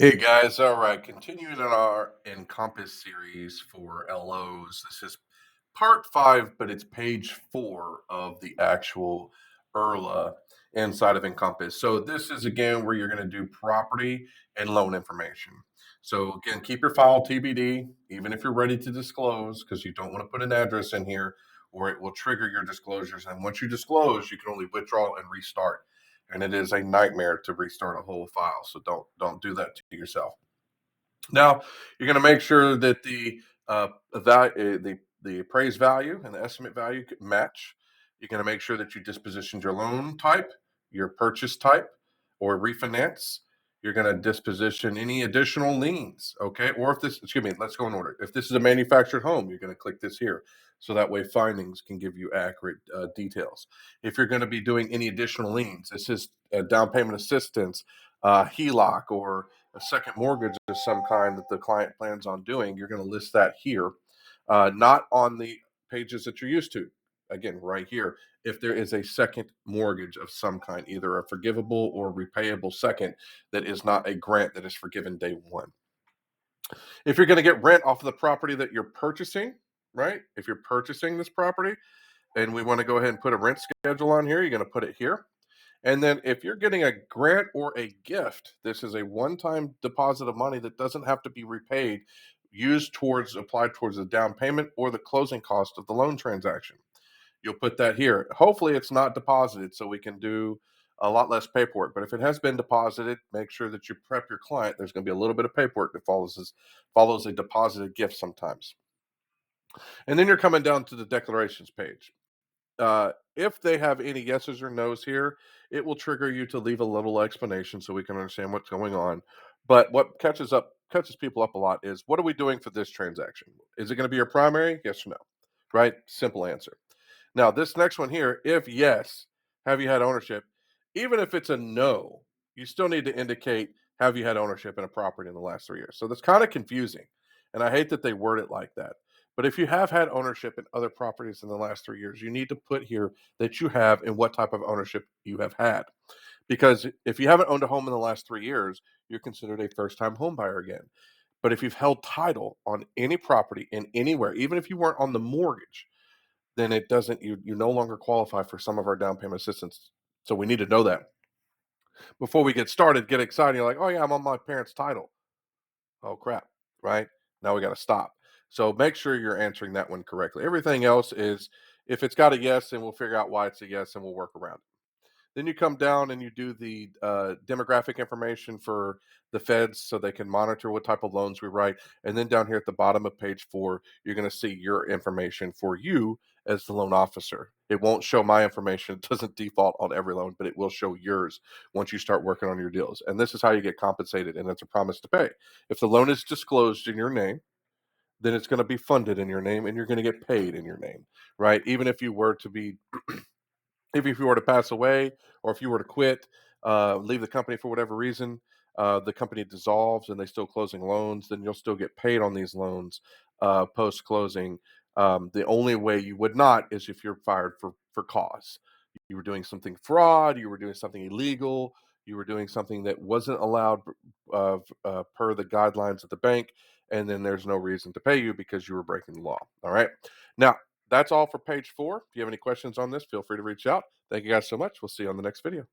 Hey guys, all right, continuing in our Encompass series for LOs. This is part 5, but it's page 4 of the actual ERLA inside of Encompass. So this is again where you're going to do property and loan information. So again, keep your file TBD, even if you're ready to disclose, because you don't want to put an address in here or it will trigger your disclosures. And once you disclose, you can only withdraw and restart. And it is a nightmare to restart a whole file. So don't do that to yourself. Now, you're going to make sure that the appraised value and the estimate value match. You're going to make sure that you dispositioned your loan type, your purchase type, or refinance. You're going to disposition any additional liens, okay? Or if this, excuse me, let's go in order. If this is a manufactured home, you're going to click this here, so that way findings can give you accurate details. If you're going to be doing any additional liens, this is down payment assistance, HELOC, or a second mortgage of some kind that the client plans on doing, you're going to list that here, not on the pages that you're used to. Again, right here, if there is a second mortgage of some kind, either a forgivable or repayable second that is not a grant that is forgiven day one. If you're going to get rent off of the property that you're purchasing, right? If you're purchasing this property and we want to go ahead and put a rent schedule on here, you're going to put it here. And then if you're getting a grant or a gift, this is a one-time deposit of money that doesn't have to be repaid, applied towards the down payment or the closing cost of the loan transaction. You'll put that here. Hopefully it's not deposited so we can do a lot less paperwork. But if it has been deposited, make sure that you prep your client. There's going to be a little bit of paperwork that follows a deposited gift sometimes. And then you're coming down to the declarations page. If they have any yeses or nos here, it will trigger you to leave a little explanation so we can understand what's going on. But what catches people up a lot is, what are we doing for this transaction? Is it going to be your primary? Yes or no? Right? Simple answer. Now, this next one here, if yes, have you had ownership? Even if it's a no, you still need to indicate, have you had ownership in a property in the last 3 years? So that's kind of confusing. And I hate that they word it like that. But if you have had ownership in other properties in the last 3 years, you need to put here that you have and what type of ownership you have had. Because if you haven't owned a home in the last 3 years, you're considered a first time home buyer again. But if you've held title on any property in anywhere, even if you weren't on the mortgage, then it doesn't, you no longer qualify for some of our down payment assistance. So we need to know that before we get started. Get excited. You're like, oh yeah, I'm on my parents' title. Oh crap, right? Now we got to stop. So make sure you're answering that one correctly. Everything else is, if it's got a yes, then we'll figure out why it's a yes and we'll work around it. Then you come down and you do the demographic information for the feds so they can monitor what type of loans we write. And then down here at the bottom of page 4, you're going to see your information for you as the loan officer. It won't show my information. It doesn't default on every loan, but it will show yours once you start working on your deals. And this is how you get compensated, and it's a promise to pay. If the loan is disclosed in your name, then it's going to be funded in your name and you're going to get paid in your name, right? Even if you were to be if you were to pass away or if you were to quit, leave the company for whatever reason, the company dissolves and they still closing loans, then you'll still get paid on these loans post closing. The only way you would not is if you're fired for cause. You were doing something fraud, you were doing something illegal, you were doing something that wasn't allowed per the guidelines of the bank, and then there's no reason to pay you because you were breaking the law. All right. Now, that's all for page 4. If you have any questions on this, feel free to reach out. Thank you guys so much. We'll see you on the next video.